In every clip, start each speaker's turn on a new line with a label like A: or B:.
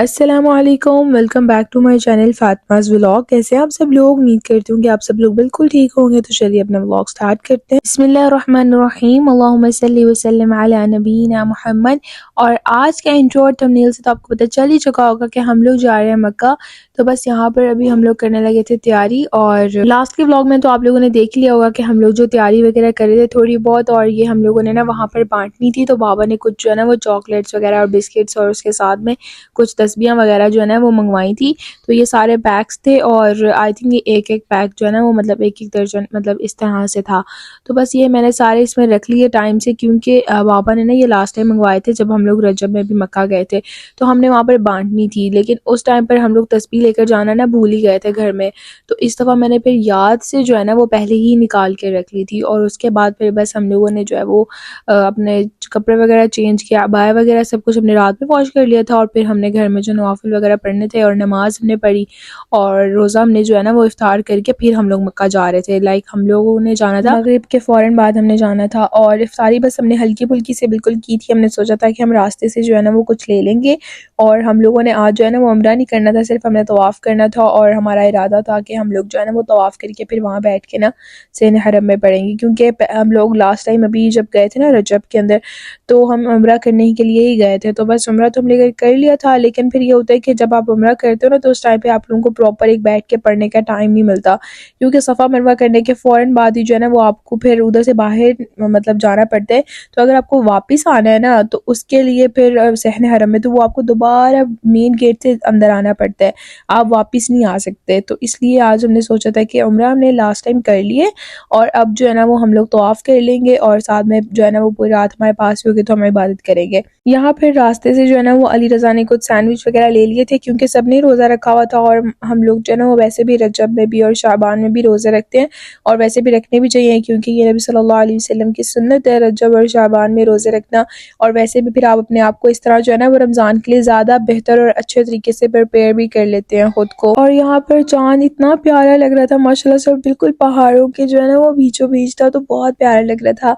A: अस्सलामुअलैकुम, welcome back to my channel Fatima's vlog. कैसे हैं आप सब लोग? उम्मीद करती हूँ कि आप सब लोग बिल्कुल ठीक होंगे। तो चलिए अपना व्लॉग स्टार्ट करते हैं। बिस्मिल्लाहिर्रहमानिर्रहीम, अल्लाहुम्मा सल्ली व सल्लिम अला नबीना मुहम्मद। और आज का इंट्रो और थंबनेल से तो आपको पता चल ही चुका होगा कि हम लोग जा रहे हैं मक्का। तो बस यहाँ पर अभी हम लोग करने लगे थे तैयारी, और लास्ट के व्लॉग में तो आप लोगों ने देख लिया होगा कि हम लोग जो तैयारी वगैरह कर रहे थे थोड़ी बहुत, और ये हम लोगों ने ना वहाँ पर बांटनी थी। तो बाबा ने कुछ जो है ना वो चॉकलेट्स वगैरह और बिस्किट्स और उसके साथ में कुछ तस्बीहां वगैरह जो है ना वो मंगवाई थी। तो ये सारे पैक्स थे, और आई थिंक ये एक एक पैक जो है ना वो मतलब एक एक दर्जन मतलब इस तरह से था। तो बस ये मैंने सारे इसमें रख लिए टाइम से, क्योंकि बाबा ने ना ये लास्ट टाइम मंगवाए थे जब हम लोग रजब में भी मक्का गए थे। तो हमने वहाँ पर बांटनी थी, लेकिन उस टाइम पर हम लोग तस्बीह लेकर जाना ना भूल ही गए थे घर में। तो इस दफ़ा मैंने फिर याद से जो है ना वो पहले ही निकाल के रख ली थी, और उसके बाद फिर बस हम लोगों ने जो है वो अपने कपड़े वगैरह चेंज किया, अबाया वगैरह सब कुछ हमने रात में वॉश कर लिया था। और फिर हमने घर में जो नवाफिल वगैरह पढ़ने थे और नमाज हमने पढ़ी, और रोज़ा हमने जो है ना वो इफ्तार करके फिर हम लोग मक्का जा रहे थे। लाइक हम लोगों ने जाना था मगरिब के फ़ौरन बाद हमने जाना था, और इफ्तारी बस हमने हल्की फुल्की से बिल्कुल की थी। हमने सोचा था कि हम रास्ते से जो है ना वो कुछ ले लेंगे, और हम लोगों ने आज जो है ना वो उम्रा नहीं करना था, सिर्फ हमने तवाफ़ करना था। और हमारा इरादा था कि हम लोग जो है ना वो तवाफ़ करके फिर वहाँ बैठ के ना सेन हरम में पढ़ेंगे, क्योंकि हम लोग लास्ट टाइम अभी जब गए थे ना रजब के अंदर, तो हम उम्रा करने के लिए ही गए थे। तो बस उम्रा तो हमने कर लिया था, लेकिन फिर ये होता है कि जब आप उम्रा करते हो ना तो उस टाइम पे आप लोगों को प्रॉपर एक बैठ के पढ़ने का टाइम नहीं मिलता, क्योंकि सफ़ा मरवा करने के फ़ौरन बाद ही जो है ना वो आपको फिर उधर से बाहर मतलब जाना पड़ता है। तो अगर आपको वापस आना है ना तो उसके लिए फिर सहन हरम में तो वो आपको दोबारा मेन गेट से अंदर आना पड़ता है, आप वापस नहीं आ सकते। तो इसलिए आज हमने सोचा था कि उम्रा हमने लास्ट टाइम कर लिए, और अब जो है ना वो हम लोग तवाफ़ कर लेंगे, और साथ में जो है ना वो पूरी रात हमारे पास होगी तो हम इबादत करेंगे। यहाँ फिर रास्ते से जो है ना वो अली रज़ा ने कुछ सैंडविच वगैरह ले लिए थे, क्योंकि सब ने रोज़ा रखा हुआ था, और हम लोग जो है ना वो वैसे भी रजब में भी और शाबान में भी रोज़े रखते हैं, और वैसे भी रखने भी चाहिए, क्योंकि ये नबी सल्लल्लाहु अलैहि वसल्लम की सुन्नत है रजब और शाबान में रोज़े रखना। और वैसे भी फिर आप अपने आप को इस तरह जो है ना वो रमज़ान के लिए ज़्यादा बेहतर और अच्छे तरीके से प्रिपेयर भी कर लेते हैं खुद को। और यहाँ पर चाँद इतना प्यारा लग रहा था माशाल्लाह से, बिल्कुल पहाड़ों के जो है ना वो बीचों बीच था, तो बहुत प्यारा लग रहा था।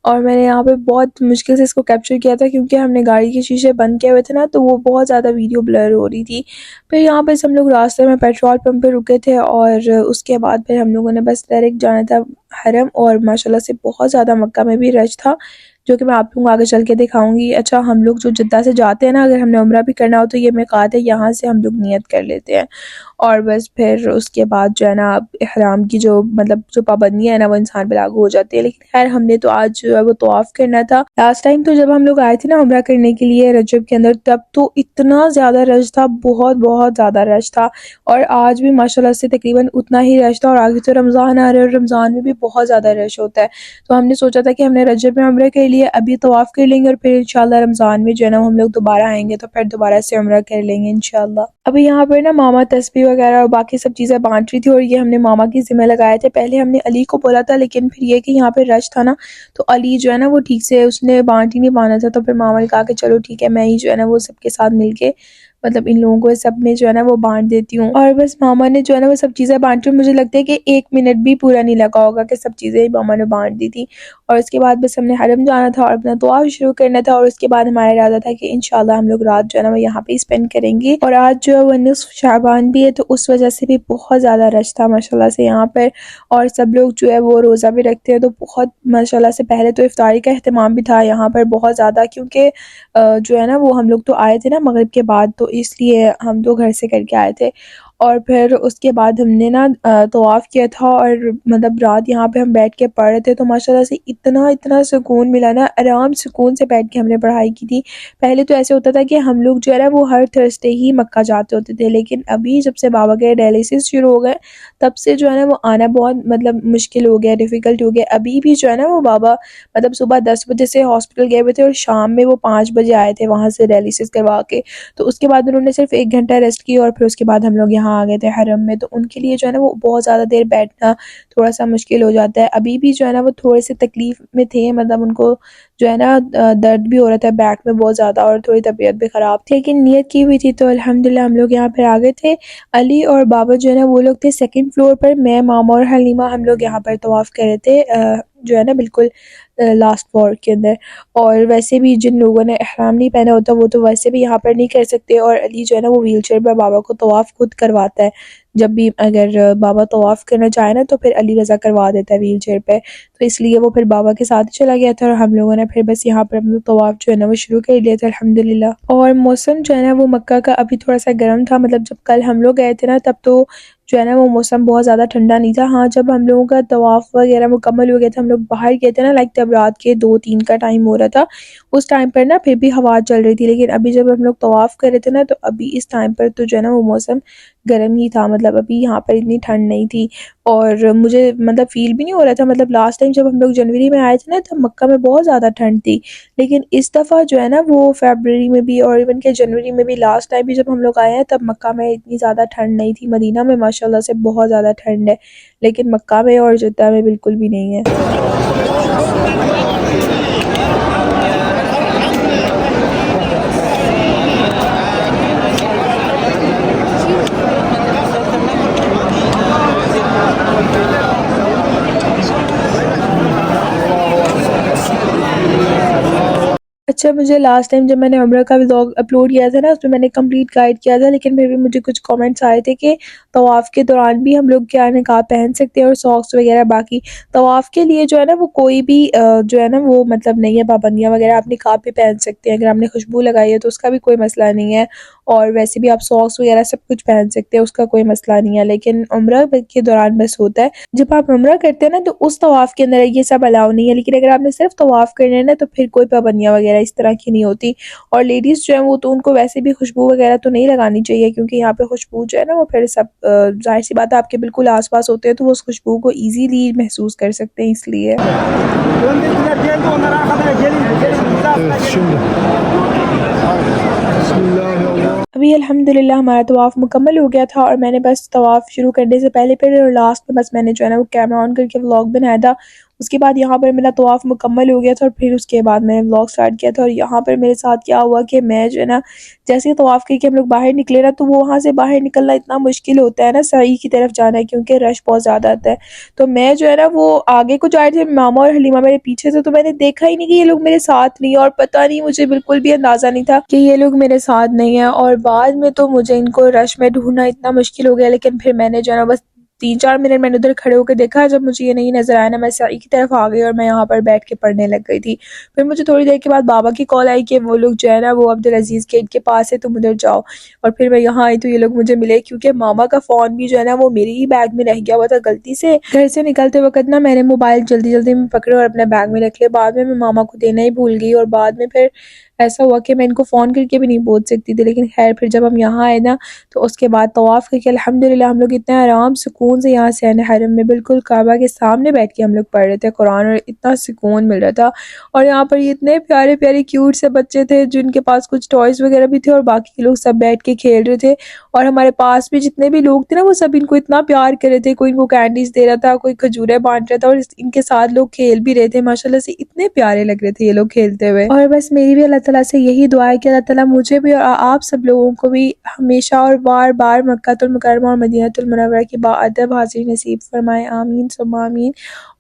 A: और मैंने यहाँ पे बहुत मुश्किल से इसको कैप्चर किया था, क्योंकि हमने गाड़ी के शीशे बंद किए हुए थे ना, तो वो बहुत ज़्यादा वीडियो ब्लर हो रही थी। फिर यहाँ पे हम लोग रास्ते में पेट्रोल पंप पे रुके थे, और उसके बाद फिर हम लोगों ने बस डायरेक्ट जाना था हरम। और माशाल्लाह से बहुत ज़्यादा मक्का में भी रश था, जो कि मैं आप लोगों को आगे चल के दिखाऊंगी। अच्छा, हम लोग जो जद्दा से जाते हैं ना, अगर हमने उम्रा भी करना हो तो ये मिक़ात है, यहाँ से हम लोग नियत कर लेते हैं, और बस फिर उसके बाद जो है ना अब इहराम की जो मतलब जो पाबंदियाँ है ना वो इंसान पे लागू हो जाती है। लेकिन खैर हमने तो आज जो है वो तवाफ़ करना था। लास्ट टाइम तो जब हम लोग आए थे ना उम्रा करने के लिए रजब के अंदर, तब तो इतना ज़्यादा रश था, बहुत बहुत ज़्यादा रश था। और आज भी माशाल्लाह से तकरीबन उतना ही रश था, और आगे तो रमज़ान आ रहा है, और रमज़ान में भी बहुत ज़्यादा रश होता है। तो हमने सोचा था कि हमने रजब में उम्रा कर लिए, अभी तवाफ़ कर लेंगे, और फिर इंशाल्लाह रमज़ान में जो है ना हम लोग दोबारा आएंगे तो फिर दोबारा से उम्रा कर लेंगे इंशाल्लाह। अभी यहाँ पर ना मामा तस्बीह वगैरह और बाकी सब चीज़ें बांट रही थी, और ये हमने मामा की ज़िम्मे लगाए थे। पहले हमने अली को बोला था, लेकिन फिर ये कि यहाँ पे रश था ना, तो अली जो है ना वो ठीक से उसने बांट ही नहीं पाना था। तो फिर मामा ने कहा कि चलो ठीक है, मैं ही जो है ना वो सबके साथ मिलके मतलब इन लोगों को सब में जो है ना वो बांट देती हूँ। और बस मामा ने जो है ना वो सब चीज़ें बांटी, मुझे लगता है कि 1 मिनट भी पूरा नहीं लगा होगा कि सब चीज़ें मामा ने बांट दी थी। और उसके बाद बस हमने हरम जाना था और अपना दुआ शुरू करना था, और उसके बाद हमारा इरादा था कि इंशाल्लाह हम लोग रात जो है ना वो यहाँ पे स्पेंड करेंगे। और आज जो है वो निस्फ शाबान भी है, तो उस वजह से भी बहुत ज़्यादा रश था माशाल्लाह से यहाँ पर। और सब लोग जो है वो रोज़ा भी रखते हैं, तो बहुत माशाल्लाह से पहले तो इफ्तारी का अहतमाम भी था यहाँ पर बहुत ज़्यादा, क्योंकि जो है ना वो हम लोग तो आए थे ना मगरिब के बाद, तो इसलिए हम तो घर से करके आए थे। और फिर उसके बाद हमने ना तवाफ़ किया था, और मतलब रात यहाँ पे हम बैठ के पढ़ रहे थे, तो माशाल्लाह से इतना इतना सुकून मिला ना, आराम सुकून से बैठ के हमने पढ़ाई की थी। पहले तो ऐसे होता था कि हम लोग जो है ना वो हर थर्सडे ही मक्का जाते होते थे, लेकिन अभी जब से बाबा के डायलिसिस शुरू हो गए तब से जो है ना वो आना बहुत मतलब मुश्किल हो गया, डिफ़िकल्ट हो गया। अभी भी जो है ना वो बाबा मतलब सुबह 10 बजे से हॉस्पिटल गए हुए थे, और शाम में वो 5 बजे आए थे वहाँ से डायलिसिस करवा के। तो उसके बाद उन्होंने सिर्फ 1 घंटा रेस्ट की, और फिर उसके बाद हम लोग यहाँ आ गए थे हरम में। तो उनके लिए जो है ना वो बहुत ज़्यादा देर बैठना थोड़ा-सा मुश्किल हो जाता है। अभी भी जो है ना वो थोड़े से तकलीफ़ में थे, मतलब उनको जो है ना दर्द भी हो रहा था बैक में बहुत ज़्यादा, और थोड़ी तबीयत भी ख़राब थी, लेकिन नियत की हुई थी तो अल्हम्दुलिल्लाह हम लोग यहाँ पर आ गए थे। अली और बाबा जो है ना वो लोग थे सेकंड फ्लोर पर, मैं, मामा और हलीमा हम लोग यहाँ पर तवाफ़ कर रहे थे जो है ना बिल्कुल लास्ट वॉर के अंदर। और वैसे भी जिन लोगों ने इहराम नहीं पहना होता वो तो वैसे भी यहाँ पर नहीं कर सकते। और अली जो है ना वो व्हील चेयर पर बाबा को तवाफ़ खुद करवाता है। जब भी अगर बाबा तवाफ़ करना चाहे ना तो फिर अली रज़ा करवा देता है व्हील चेयर पे। तो इसलिए वो फिर बाबा के साथ ही चला गया था और हम लोगों ने फिर बस यहाँ पर अपना तवाफ़ जो है ना वो शुरू कर लिया था अल्हम्दुलिल्लाह। और मौसम जो है ना वो मक्का का अभी थोड़ा सा गर्म था, मतलब जब कल हम लोग गए थे ना तब तो जो है ना वो मौसम बहुत ज़्यादा ठंडा नहीं था। हाँ, जब हम लोगों का तवाफ़ वगैरह मुकम्मल हो गया था, हम लोग बाहर गए थे ना, लाइक तब रात के 2-3 का टाइम हो रहा था, उस टाइम पर ना फिर भी हवा चल रही थी। लेकिन अभी जब हम लोग तवाफ़ कर रहे थे ना तो अभी इस टाइम पर तो जो है ना वो मौसम गर्म ही था, मतलब अभी यहाँ पर इतनी ठंड नहीं थी। और मुझे मतलब फ़ील भी नहीं हो रहा था, मतलब लास्ट टाइम जब हम लोग जनवरी में आए थे ना तब मक्का में बहुत ज़्यादा ठंड थी। लेकिन इस दफ़ा जो है ना वो फ़रवरी में भी और इवन के जनवरी में भी लास्ट टाइम भी जब हम लोग आए हैं तब मक्का में इतनी ज़्यादा ठंड नहीं थी। मदीना में माशाल्लाह से बहुत ज़्यादा ठंड है, लेकिन मक्का में और जद्दा में बिल्कुल भी नहीं है। अच्छा, मुझे लास्ट टाइम जब मैंने उम्रा का व्लॉग अपलोड किया था ना उसमें मैंने कंप्लीट गाइड किया था, लेकिन फिर भी मुझे कुछ कमेंट्स आए थे कि तवाफ़ के दौरान भी हम लोग क्या निकाब पहन सकते हैं और सॉक्स वगैरह। बाकी तवाफ़ के लिए जो है ना वो कोई भी जो है ना वो मतलब नहीं है पाबंदियाँ वगैरह, आप निकाब भी पहन सकते हैं। अगर आपने खुशबू लगाई है तो उसका भी कोई मसला नहीं है, और वैसे भी आप सॉक्स वगैरह सब कुछ पहन सकते हैं, उसका कोई मसला नहीं है। लेकिन उम्रा के दौरान बस होता है, जब आप उम्रा करते हैं ना तो उस तवाफ़ के अंदर ये सब अलाउ नहीं है। लेकिन अगर आपने सिर्फ तवाफ़ करना है ना तो फिर कोई पाबंदियाँ वगैरह इस तरह की नहीं होती। और लेडीज़ जो है वो तो उनको वैसे भी खुशबू वगैरह तो नहीं लगानी चाहिए, क्योंकि यहाँ पे खुशबू जो है ना वो फिर सब जाहिर सी बात है आपके बिल्कुल आसपास होते हैं तो वो उस खुशबू को ईजीली महसूस कर सकते हैं, इसलिए। अभी अल्हम्दुलिल्लाह हमारा तवाफ़ मुकम्मल हो गया था और मैंने बस तवाफ़ शुरू करने से पहले फिर और लास्ट में बस मैंने जो है ना वो कैमरा ऑन करके व्लॉग बनाया था। उसके बाद यहाँ पर मेरा तवाफ़ मुकम्मल हो गया था और फिर उसके बाद मैंने व्लॉग स्टार्ट किया था। और यहाँ पर मेरे साथ क्या हुआ कि मैं जो है ना जैसे ही तवाफ़ करके हम लोग बाहर निकले ना तो वो वहाँ से बाहर निकलना इतना मुश्किल होता है ना, सही की तरफ जाना है, क्योंकि रश बहुत ज़्यादा आता है। तो मैं जो है ना वो आगे को जा रहे थे, मामा और हलीमा मेरे पीछे से, तो मैंने देखा ही नहीं कि ये लोग मेरे साथ नहीं है, और पता नहीं मुझे बिल्कुल भी अंदाज़ा नहीं था कि ये लोग मेरे साथ नहीं है। और बाद में तो मुझे इनको रश में ढूंढना इतना मुश्किल हो गया, लेकिन फिर मैंने जो है ना बस 3-4 मिनट मैंने उधर खड़े होकर देखा, जब मुझे ये नहीं नज़र आया ना मैं सही की तरफ आ गई और मैं यहाँ पर बैठ के पढ़ने लग गई थी। फिर मुझे थोड़ी देर के बाद बाबा की कॉल आई कि वो लोग जो है ना वो अब्दुल अजीज़ गेट के पास है, तुम उधर जाओ। और फिर मैं यहाँ आई तो ये लोग मुझे मिले, क्योंकि मामा का फ़ोन भी जो है ना वो मेरे ही बैग में रह गया हुआ था। गलती से घर से निकलते वक्त ना मैंने मोबाइल जल्दी जल्दी में पकड़े और अपने बैग में रख लिया। बाद में मैं मामा को देना ही भूल गई और बाद में फिर ऐसा हुआ कि मैं इनको फ़ोन करके भी नहीं बोल सकती थी। लेकिन खैर फिर जब हम यहाँ आए ना तो उसके बाद तवाफ़ करके अल्हम्दुलिल्लाह हम लोग इतना आराम सुकून से यहाँ से आने हरम में बिल्कुल काबा के सामने बैठ के हम लोग पढ़ रहे थे कुरान, और इतना सुकून मिल रहा था। और यहाँ पर ये इतने प्यारे प्यारे क्यूट से बच्चे थे जिनके पास कुछ टॉयज़ वगैरह भी थे और बाकी के लोग सब बैठ के खेल रहे थे। और हमारे पास भी जितने भी लोग थे ना वो सब इनको इतना प्यार कर रहे थे, कोई इनको कैंडीज़ दे रहा था, कोई खजूरें बांट रहा था, और इनके साथ लोग खेल भी रहे थे। माशाल्लाह से इतने प्यारे लग रहे थे ये लोग खेलते हुए। और बस मेरी भी अल्लाह ताला से यही दुआ है कि अल्लाह ताला मुझे भी और आप सब लोगों को भी हमेशा और बार बार मक्कातुल मुकर्रमा और मदीनातुल मुनव्वरा की बाअदब हाज़िरी नसीब फरमाए, आमीन सुम्मा आमीन।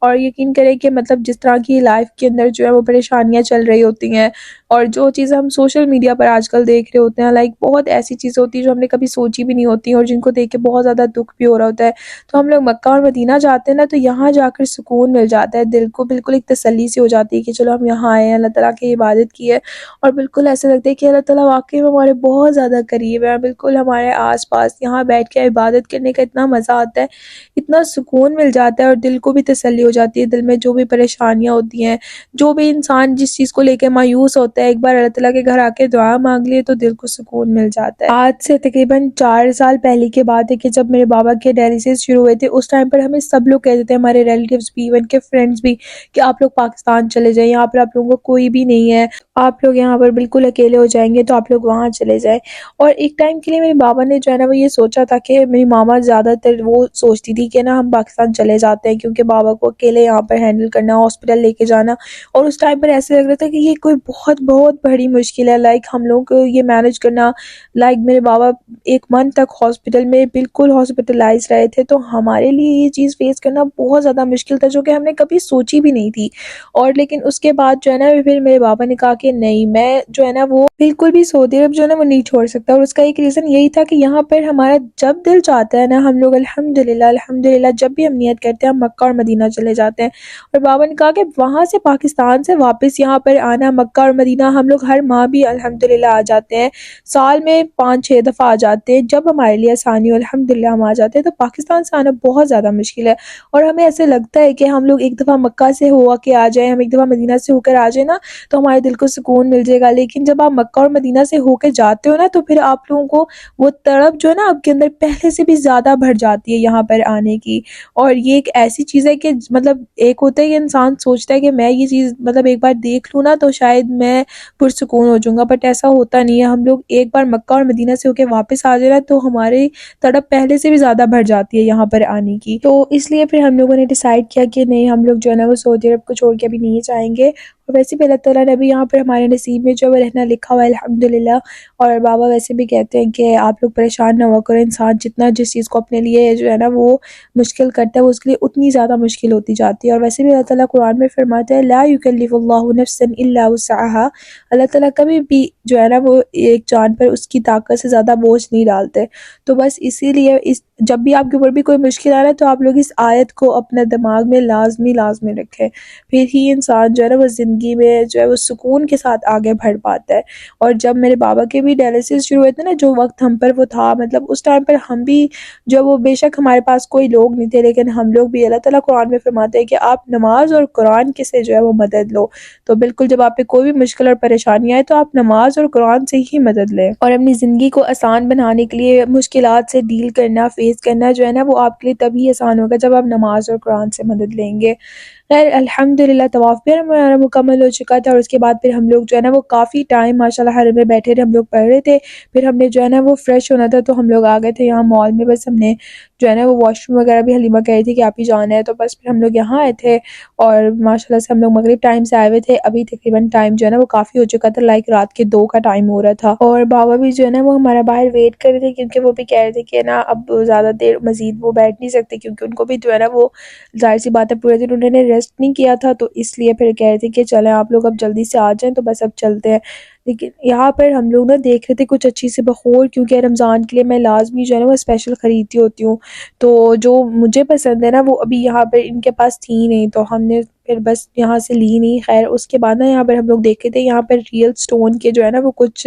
A: और यकीन करें कि मतलब जिस तरह की लाइफ के अंदर जो है वो परेशानियां चल रही होती हैं, और जो चीज़ें हम सोशल मीडिया पर आजकल देख रहे होते हैं, लाइक बहुत ऐसी चीज़ें होती हैं जो हमने कभी सोची भी नहीं होती और जिनको देख के बहुत ज़्यादा दुख भी हो रहा होता है। तो हम लोग मक्का और मदीना जाते हैं ना तो यहाँ जाकर सुकून मिल जाता है, दिल को बिल्कुल एक तसल्ली सी हो जाती है कि चलो हम यहाँ आए हैं, अल्लाह ताला की इबादत की है। और बिल्कुल ऐसा लगता है कि अल्लाह ताला वाक़ई में हमारे बहुत ज़्यादा करीब है, बिल्कुल हमारे आस-पास। यहाँ बैठ के इबादत करने का इतना मज़ा आता है, इतना सुकून मिल जाता है और दिल को भी तसल्ली हो जाती है। दिल में जो भी परेशानियाँ होती हैं, जो भी इंसान जिस चीज़ को लेके मायूस होता है, एक बार अल्लाह ताला के घर आके दुआ माँग लिए तो दिल को सुकून मिल जाता है। आज से तकरीबन 4 साल पहले की बात है कि जब मेरे बाबा के डायलिसिस शुरू हुए थे, उस टाइम पर हमें सब लोग कहते थे, हमारे रिलेटिव्स भी, इवन के फ्रेंड्स भी, कि आप लोग पाकिस्तान चले जाइए, यहाँ पर आप लोगों को कोई भी नहीं है, आप लोग यहाँ यहाँ पर बिल्कुल अकेले हो जाएंगे तो आप लोग वहाँ चले जाएं। और एक टाइम के लिए मेरे बाबा ने जो है ना वो ये सोचा था कि मेरी मामा ज़्यादातर वो सोचती थी कि ना हम पाकिस्तान चले जाते हैं, क्योंकि बाबा को अकेले यहाँ पर हैंडल करना, हॉस्पिटल लेके जाना, और उस टाइम पर ऐसे लग रहा था कि ये कोई बहुत बहुत बड़ी मुश्किल है, लाइक हम लोग को ये मैनेज करना। लाइक मेरे बाबा 1 मंथ तक हॉस्पिटल में बिल्कुल हॉस्पिटलाइज रहे थे, तो हमारे लिए ये चीज़ फेस करना बहुत ज़्यादा मुश्किल था, जो कि हमने कभी सोची भी नहीं थी। और लेकिन उसके बाद जो है ना फिर मेरे पापा ने कहा कि नहीं, मैं जो है ना वो बिल्कुल भी सऊदी अरब जो है ना वो नहीं छोड़ सकता। और उसका एक रीज़न यही था कि यहाँ पर हमारा जब दिल चाहता है ना, हम लोग अल्हम्दुलिल्लाह अल्हम्दुलिल्लाह जब भी हम नियत करते हैं हम मक्का और मदीना चले जाते हैं। और बाबा ने कहा कि वहाँ से पाकिस्तान से वापस यहाँ पर आना, मक्का और मदीना हम लोग हर माह भी अल्हम्दुलिल्लाह आ जाते हैं, साल में 5-6 दफ़ा आ जाते हैं, जब हमारे लिए आसानी हो अल्हम्दुलिल्लाह हम आ जाते हैं। तो पाकिस्तान से आना बहुत ज़्यादा मुश्किल है। और हमें ऐसे लगता है कि हम लोग एक दफ़ा मक्का से हो के आ जाए, हम एक दफ़ा मदीना से होकर आ जाए ना, तो हमारे दिल को सुकून मिल जाएगा। लेकिन जब आप मक्का और मदीना से होके जाते हो ना, तो फिर आप लोगों को वो तड़प जो है ना आपके अंदर पहले से भी ज़्यादा बढ़ जाती है यहाँ पर आने की। और ये एक ऐसी चीज़ है कि मतलब एक होता है कि इंसान सोचता है कि मैं ये चीज़ मतलब एक बार देख लूँ ना तो शायद मैं पुरसुकून हो जाऊँगा, बट ऐसा होता नहीं है। हम लोग एक बार मक्का और मदीना से होके वापस आ जाए ना, तो हमारी तड़प पहले से भी ज़्यादा बढ़ जाती है यहाँ पर आने की। तो इसलिए फिर हम लोगों ने डिसाइड किया कि नहीं, हम लोग जो है ना वो सऊदी अरब को छोड़ के अभी नहीं जाएंगे। और वैसे भी अल्लाह ताला ने अभी यहाँ पर हमारे नसीब में जो है वो रहना लिखा हुआ है अल्हम्दुलिल्लाह। और बाबा वैसे भी कहते हैं कि आप लोग परेशान ना हुआ करो, इंसान जितना जिस चीज़ को अपने लिए जो है ना वो मुश्किल करता है, वो उसके लिए उतनी ज़्यादा मुश्किल होती जाती है। और वैसे भी अल्लाह ताला कुरान में फरमाता है, ला युकल्लिफुल्लाहु नफ्सन इल्ला वुसअहा। अल्लाह ताला कभी भी जो है ना वो एक जान पर उसकी ताकत से ज़्यादा बोझ नहीं डालते। तो बस इसीलिए इस जब भी आपके ऊपर भी कोई मुश्किल आ रहा है तो आप लोग इस आयत को अपने दिमाग में लाज़मी लाज़मी रखें, फिर ही इंसान जो है ना वो ज़िंदगी में जो है वो सुकून के साथ आगे बढ़ पाता है। और जब मेरे बाबा के भी डायलिसिस शुरू हुए थे ना, जो वक़्त हम पर वो था, मतलब उस टाइम पर हम भी जो है वो बेशक हमारे पास कोई लोग नहीं थे, लेकिन हम लोग भी अल्लाह ताला कुरान में फरमाते हैं कि आप नमाज़ और कुरान के से जो है वो मदद लो। तो बिल्कुल जब आप पे कोई भी मुश्किल और परेशानी आए तो आप नमाज़ और कुरान से ही मदद लें। और अपनी ज़िंदगी को आसान बनाने के लिए मुश्किलात से डील करना, फेस करना जो है ना वो आपके लिए तभी आसान होगा जब आप नमाज़ और कुरान से मदद लेंगे। खैर अल्हम्दुलिल्लाह तवाफ़ भी हमारा मुकम्मल हो चुका था, और उसके बाद फिर हम लोग जो है ना वो काफ़ी टाइम माशाल्लाह हरम में बैठे थे, हम लोग पढ़ रहे थे। फिर हमने जो है ना वो फ्रेश होना था, तो हम लोग आ गए थे यहाँ मॉल में। बस हमने जो है ना वो वॉशरूम वगैरह भी हलीमा कह रही थी कि आप ही जाना है, तो बस फिर हम लोग यहाँ आए थे। और माशाल्लाह से हम लोग मगरिब टाइम से आए हुए थे, अभी तकरीबन टाइम जो है ना वो काफ़ी हो चुका था, लाइक रात के 2 का टाइम हो रहा था। और बाबा भी जो है ना वो हमारा बाहर वेट कर रहे थे, क्योंकि वो भी कह रहे थे कि ना अब ज़्यादा देर मज़ीद वो बैठ नहीं सकते, क्योंकि उनको भी जो है ना वो ज़ाहिर सी बात है पूरे दिन उन्होंने रेस्ट नहीं किया था, तो इसलिए फिर कह रहे थे कि चलें आप लोग अब जल्दी से आ जाएं, तो बस अब चलते हैं। लेकिन यहाँ पर हम लोग ना देख रहे थे कुछ अच्छी सी बखूर, क्योंकि रमज़ान के लिए मैं लाजमी जो है ना वो स्पेशल ख़रीदती होती हूँ, तो जो मुझे पसंद है ना वो अभी यहाँ पर इनके पास थी नहीं, तो हमने फिर बस यहाँ से ली नहीं। खैर उसके बाद ना यहाँ पर हम लोग देखे थे, यहाँ पर रियल स्टोन के जो है ना वो कुछ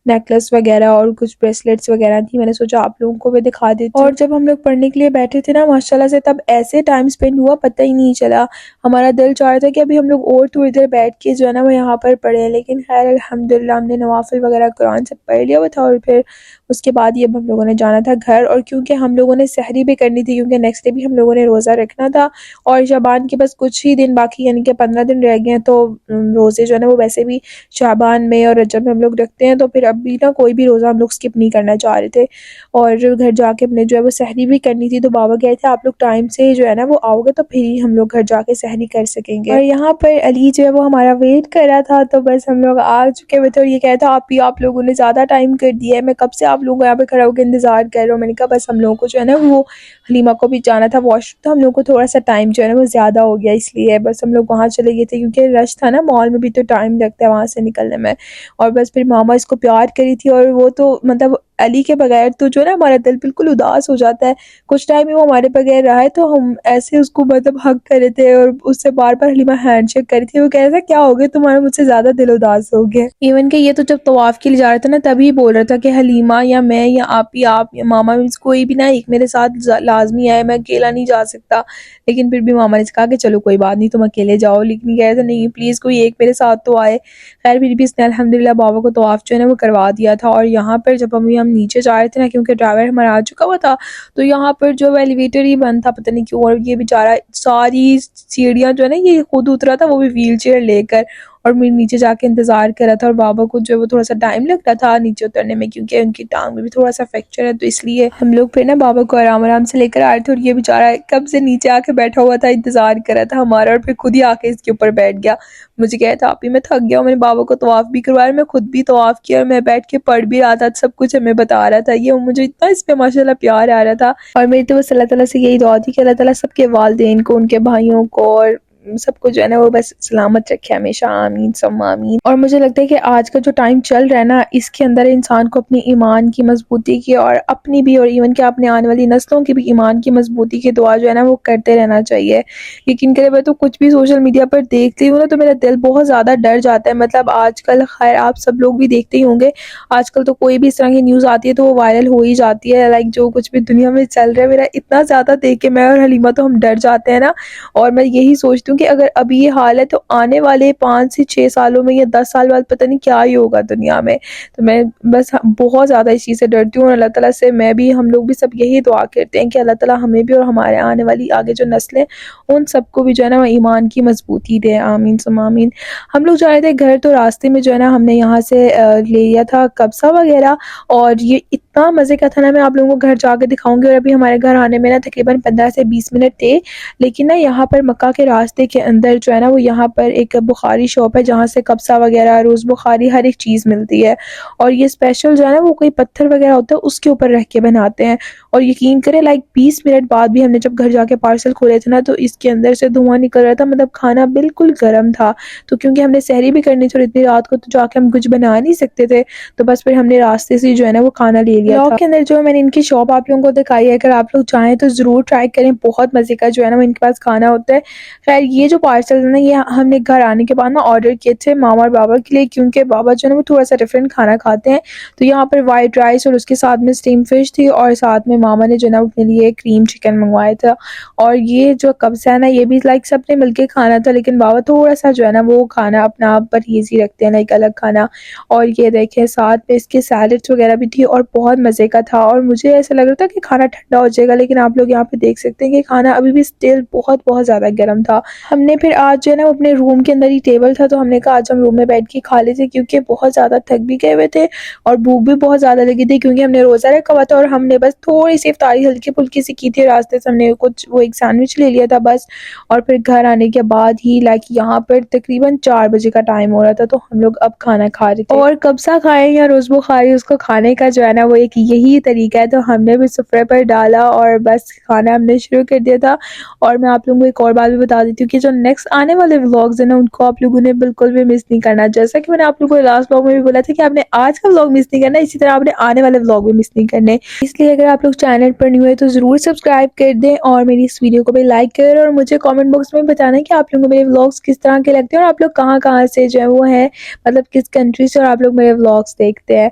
A: नेकलेस वगैरह और कुछ ब्रेसलेट्स वगैरह थी, मैंने सोचा आप लोगों को भी दिखा देती हूँ। और जब हम लोग पढ़ने के लिए बैठे थे ना माशाल्लाह से, तब ऐसे टाइम स्पेंड हुआ पता ही नहीं चला। हमारा दिल चाह रहा था कि अभी हम लोग और थोड़ी देर बैठ के जो है ना वो यहाँ पर पढ़े, लेकिन खैर अल्हम्दुलिल्लाह हमने नवाफिल वगैरह कुरान से पढ़ लिया हुआ था। और फिर उसके बाद ये अब हम लोगों ने जाना था घर, और क्योंकि हम लोगों ने सहरी भी करनी थी, क्योंकि नेक्स्ट डे भी हम लोगों ने रोज़ा रखना था। और शाबान के बस कुछ ही दिन बाकी, यानी कि 15 दिन रह गए हैं, तो रोज़े जो है ना वो वैसे भी शाबान में और रजब में हम लोग रखते हैं, तो फिर अभी ना कोई भी रोज़ा हम लोग स्किप नहीं करना चाह रहे थे। और घर जाके हमने जो है वो सहरी भी करनी थी, तो बाबा कह रहे थे आप लोग टाइम से जो है ना वो आओगे तो फिर ही हम लोग घर जाके सहरी कर सकेंगे। और यहाँ पर अली जो है वो हमारा वेट कर रहा था, तो बस हम लोग आ चुके हुए थे। और ये कह रहा था आप लोगों ने ज़्यादा टाइम कर दिया है, मैं कब से आप लोगों को यहाँ पे खड़ा होकर इंतज़ार कर रहा हूँ। मैंने कहा बस हम लोगों को जो है ना वो हलीमा को भी जाना था वॉशरूम, तो हम लोग को थोड़ा सा टाइम जो है ना वो ज़्यादा हो गया, इसलिए बस हम लोग वहाँ चले गए थे, क्योंकि रश था ना मॉल में भी, तो टाइम लगता है वहाँ से निकलने में। और बस फिर मामा इसको प्यार करी थी, और वो तो मतलब अली के बगैर तो जो है ना हमारा दिल बिल्कुल उदास हो जाता है। कुछ टाइम में वो हमारे बगैर रहा है, तो हम ऐसे उसको मतलब हग कर रहे थे और उससे बार बार हलीमा हैंडशेक करी थी। वो कह रहा था क्या हो गया तुम्हारा, मुझसे ज्यादा दिल उदास हो गया। इवन के ये तो जब तवाफ के लिए जा रहा था ना, तभी बोल रहा था कि हलीमा या मैं या आप या मामा में से कोई भी ना एक मेरे साथ लाजमी आए, मैं अकेला नहीं जा सकता। लेकिन फिर भी मामा ने कहा कि चलो कोई बात नहीं, तुम अकेले जाओ, लेकिन कह रहे थे नहीं प्लीज कोई एक मेरे साथ तो आए। खैर फिर भी इसने अल्हम्दुलिल्लाह बाबा को तवाफ जो है ना वो करवा दिया था। और यहाँ पर जब हम नीचे जा रहे थे ना, क्योंकि ड्राइवर हमारा आ चुका हुआ था, तो यहाँ पर जो एलिवेटर ही बंद था, पता नहीं क्यों। और ये बेचारा सारी सीढ़ियाँ जो है ना ये खुद उतरा था, वो भी व्हील चेयर लेकर। और मैं नीचे जाके इंतज़ार कर रहा था, और बाबा को जो है वो थोड़ा सा टाइम लग रहा था नीचे उतरने में, क्योंकि उनकी टांग में भी थोड़ा सा फ्रैक्चर है, तो इसलिए हम लोग फिर ना बाबा को आराम आराम से लेकर आए थे। और ये बेचारा कब से नीचे आके बैठा हुआ था, इंतज़ार कर रहा था हमारा, और फिर खुद ही आके इसके ऊपर बैठ गया। मुझे कहा था आप ही मैं थक गया हूँ, मैंने बाबा को तवाफ़ भी करवाया, मैं खुद भी तवाफ़ किया, और मैं बैठ के पढ़ भी रहा था, सब कुछ हमें बता रहा था। ये मुझे इतना इस पे माशाल्लाह प्यार आ रहा था। और मेरी तो बस अल्लाह ताला से यही दुआ थी कि अल्लाह ताला सबके वालिदैन को, उनके भाइयों को और सबको जो है ना वो बस सलामत रखे हमेशा, आमीन सुम्मा आमीन। और मुझे लगता है कि आज का जो टाइम चल रहा है ना, इसके अंदर इंसान को अपनी ईमान की मजबूती की और अपनी भी और इवन के अपने आने वाली नस्लों की भी ईमान की मजबूती की दुआ जो है ना वो करते रहना चाहिए। यकीन करें, मैं तो कुछ भी सोशल मीडिया पर देखती हूँ ना तो मेरा दिल बहुत ज़्यादा डर जाता है। मतलब आजकल खैर आप सब लोग भी देखते ही होंगे, आजकल तो कोई भी इस तरह की न्यूज़ आती है तो वो वायरल हो ही जाती है। लाइक जो कुछ भी दुनिया में चल रहा है, मेरा इतना ज़्यादा देख के मैं और हलीमा तो हम डर जाते हैं ना। और मैं यही सोचती हूँ कि अगर अभी ये हाल है तो आने वाले 5 से 6 सालों में या 10 साल बाद पता नहीं क्या ही होगा दुनिया में। तो मैं बस बहुत ज़्यादा इस चीज़ से डरती हूँ, और अल्लाह ताला से मैं भी, हम लोग भी सब यही दुआ करते हैं कि अल्लाह ताला हमें भी और हमारे आने वाली आगे जो नस्लें उन सबको भी जो है ना वो ईमान की मजबूती दे, आमीन सुम्मा आमीन। हम लोग जा रहे थे घर, तो रास्ते में जो है ना हमने यहाँ से ले लिया था कब्सा वगैरह, और ये इतना मज़े का था ना, मैं आप लोगों को घर जाकर दिखाऊंगी। और अभी हमारे घर आने में ना तकरीबन 15 से 20 मिनट थे, लेकिन ना यहाँ पर मक्का के रास्ते के अंदर जो है ना वो यहाँ पर एक बुखारी शॉप है जहाँ से कब्सा वगैरह, रोज़ बुखारी, हर एक चीज़ मिलती है। और ये स्पेशल जो है ना वो कोई पत्थर वगैरह होता है उसके ऊपर रख के बनाते हैं। और यकीन करें लाइक 20 मिनट बाद भी हमने जब घर जाके पार्सल खोले थे ना तो इसके अंदर से धुआं निकल रहा था, मतलब खाना बिल्कुल गर्म था। तो क्योंकि हमने सहरी भी करनी थी और इतनी रात को तो जाके हम कुछ बना नहीं सकते थे, तो बस फिर हमने रास्ते से जो है ना वो खाना ले लिया था। के अंदर जो है मैंने इनकी शॉप आप लोगों को दिखाई है, अगर आप लोग चाहें तो ज़रूर ट्राई करें, बहुत मज़े का जो है ना वो इनके पास खाना होता है। खैर ये जो पार्सल है ना ये हमने घर आने के बाद ना ऑर्डर किए थे मामा और बाबा के लिए, क्योंकि बाबा जो है ना वो थोड़ा सा डिफरेंट खाना खाते हैं। तो यहाँ पर वाइट राइस और उसके साथ में स्टीम फिश थी, और साथ में मामा ने जो है ना अपने लिए क्रीम चिकन मंगवाया था। और ये जो कब्सा है ना ये भी लाइक सबने मिलके खाना था, लेकिन बाबा थोड़ा सा जो है ना वो खाना अपना आप पर ईजी रखते हैं, लाइक अलग खाना। और ये देखें साथ में इसके सैलड्स वगैरह भी थी और बहुत मज़े का था। और मुझे ऐसा लग रहा था कि खाना ठंडा हो जाएगा, लेकिन आप लोग यहाँ पे देख सकते हैं कि खाना अभी भी स्टिल बहुत बहुत ज़्यादा गर्म था। हमने फिर आज जो है ना अपने रूम के अंदर ही टेबल था, तो हमने कहा आज हम रूम में बैठ के खा लेते, क्योंकि बहुत ज़्यादा थक भी गए हुए थे और भूख भी बहुत ज़्यादा लगी थी, क्योंकि हमने रोज़ा रखा हुआ था। और हमने बस थोड़ी सी इफ्तारी हल्की फुल्की सी की थी, रास्ते से हमने कुछ वो एक सैंडविच ले लिया था बस। और फिर घर आने के बाद ही लाइक यहाँ पर तकरीबन 4 बजे का टाइम हो रहा था, तो हम लोग अब खाना खा रहे थे। और कब्सा खाएं या रोज़ बुखारी, उसको खाने का जो है ना वो एक यही तरीका है। तो हमने भी सुफ्रे पर डाला और बस खाना हमने शुरू कर दिया था। और मैं आप लोगों को एक और बात भी बता देती हूँ कि जो नेक्स्ट आने वाले व्लॉग्स हैं ना उनको आप लोगों ने बिल्कुल भी मिस नहीं करना। जैसा कि मैंने आप लोगों को लास्ट व्लॉग में भी बोला था कि आपने आज का व्लॉग मिस नहीं करना, इसी तरह आपने आने वाले व्लॉग भी मिस नहीं करने। इसलिए अगर आप लोग चैनल पर न्यू है तो ज़रूर सब्सक्राइब कर दें और मेरी इस वीडियो को भी लाइक करें, और मुझे कमेंट बॉक्स में बताना कि आप लोगों को मेरे व्लॉग्स किस तरह के लगते हैं और आप लोग कहाँ से जो है वो है, मतलब किस कंट्री से और आप लोग मेरे व्लॉग्स देखते हैं।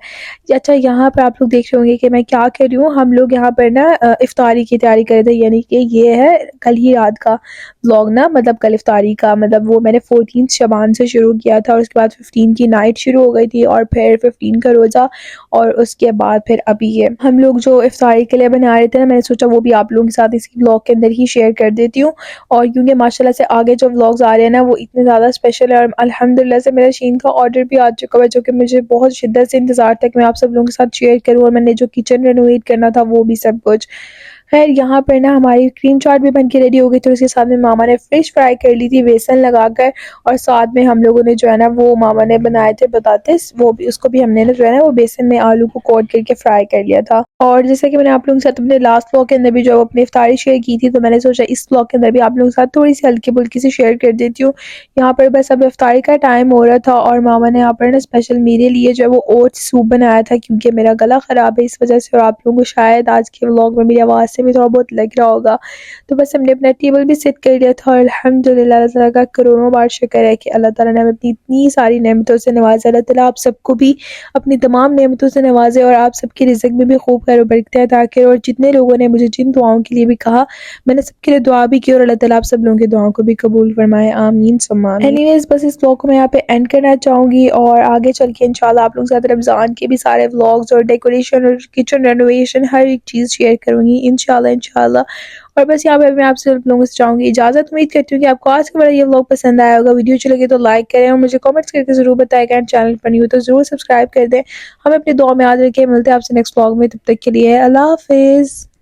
A: अच्छा यहाँ पर आप लोग देख रहे होंगे कि मैं क्या कर रही हूँ, हम लोग यहाँ पर ना इफ्तारी की तैयारी कर रहे थे, यानी कि ये है कल ही रात का व्लॉग ना, मतलब कल इफ्तारी का, मतलब वो मैंने 14 शबान से शुरू किया था और उसके बाद 15 की नाइट शुरू हो गई थी और फिर 15 का रोज़ा, और उसके बाद फिर अभी ये हम लोग जो इफ्तारी के लिए बना रहे थे ना, मैंने सोचा वो भी आप लोगों के साथ इसी व्लॉग के अंदर ही शेयर कर देती हूँ। और क्योंकि माशाल्लाह से आगे जो व्लॉग्स आ रहे हैं ना वो इतने ज़्यादा स्पेशल है, और अल्हम्दुलिल्लाह से मेरा शीन का ऑर्डर भी आ चुका है, जो कि मुझे बहुत शिद्दत से इंतज़ार था कि मैं आप सब लोगों के साथ शेयर करूँ, और मैंने जो किचन रेनोवेट करना था वो भी सब कुछ। खैर यहाँ पर ना हमारी क्रीम चाट भी बन के रेडी हो गई थी, उसके साथ में मामा ने फ़िश फ्राई कर ली थी बेसन लगाकर, और साथ में हम लोगों ने जो है ना वो मामा ने बनाए थे बतातिस, वो भी उसको भी हमने ना जो है ना वो बेसन में आलू को कोट करके फ्राई कर लिया था। और जैसे कि मैंने आप लोगों के साथ अपने लास्ट व्लॉग के अंदर भी जो अपनी इफ्तारी शेयर की थी, तो मैंने सोचा इस व्लॉग के अंदर भी आप लोगों के साथ थोड़ी सी हल्की फुल्की सी शेयर कर देती हूँ। यहाँ पर बस अब इफ्तारी का टाइम हो रहा था और मामा ने यहाँ पर ना स्पेशल मेरे लिए जो है वो ओट्स सूप बनाया था, क्योंकि मेरा गला ख़राब है इस वजह से, और आप लोगों को शायद आज के व्लॉग में मेरी आवाज़ से भी थोड़ा बहुत लग रहा होगा। तो बस हमने अपना टेबल भी सेट कर लिया था, और अल्हम्दुलिल्लाह अल्लाह ताला का करोड़ों बार शुक्र है कि अल्लाह ताला ने हमें अपनी इतनी सारी नेमतों से नवाजा। अल्लाह ताला आप सबको भी अपनी तमाम नेमतों से नवाजे और आप सबके रिज़्क़ में भी खूब खैर बरकत अता करे। और जितने लोगों ने मुझे जिन दुआओं के लिए भी कहा, मैंने सबके लिए दुआ भी की, और अल्लाह ताला आप सब लोगों की दुआओं को भी कबूल फरमाए, आमीन सुम्मा आमीन। एनीवेज़ बस इस व्लॉग को मैं यहाँ पे एंड करना चाहूँगी, और आगे चल के इंशाल्लाह आप लोगों के साथ रमज़ान के भी सारे व्लॉग्स और डेकोरेशन और किचन रेनोवेशन हर एक चीज़ शेयर करूँगी इंशाल्लाह। और बस यहाँ पे मैं आपसे लोगों से चाहूँगी इजाज़त। उम्मीद करती हूँ कि आपको आज का बड़ा ये व्लॉग पसंद आया होगा। वीडियो अच्छी लगी तो लाइक करें और मुझे कमेंट्स करके ज़रूर बताएगा। एंड चैनल पर नहीं हो तो ज़रूर सब्सक्राइब कर दें। हमें अपनी दुआ में याद रखें। मिलते हैं आपसे नेक्स्ट व्लॉग में, तब तक के लिए अल्लाह हाफिज़।